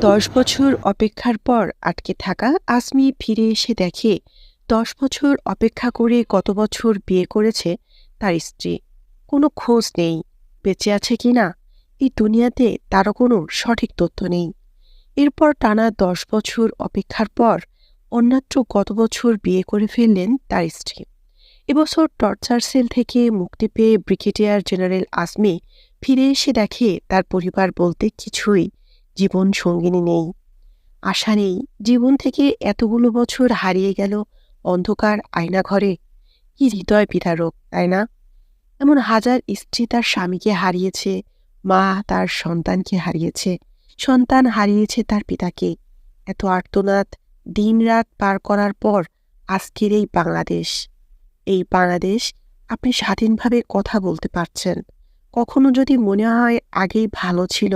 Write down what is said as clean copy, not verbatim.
10 বছর অপেক্ষার পর আটকে থাকা আসমি ফিরে এসে দেখে 10 বছর অপেক্ষা করে কত বছর বিয়ে করেছে তার স্ত্রী। কোনো খোঁজ নেই, বেঁচে আছে কিনা এই দুনিয়াতে তারও কোনো সঠিক তথ্য নেই। এরপর টানা 10 বছর অপেক্ষার পর অন্যত্র গত বছর বিয়ে করে ফেললেন তার স্ত্রী। এবছর টর্চার সেল থেকে মুক্তি পেয়ে ব্রিগেডিয়ার জেনারেল আসমি ফিরে এসে দেখে তার পরিবার বলতে কিছুই জীবন সঙ্গিনী নেই, আশা নেই। জীবন থেকে এতগুলো বছর হারিয়ে গেল অন্ধকার আয়নাঘরে। কি হৃদয় বিদারক, তাই না? এমন হাজার স্ত্রী তার স্বামীকে হারিয়েছে, মা তার সন্তানকে হারিয়েছে, সন্তান হারিয়েছে তার পিতাকে। এত আর্তনাদ দিনরাত পার করার পর আজকের এই বাংলাদেশ, আপনি স্বাধীনভাবে কথা বলতে পারছেন। কখনো যদি মনে হয় আগেই ভালো ছিল,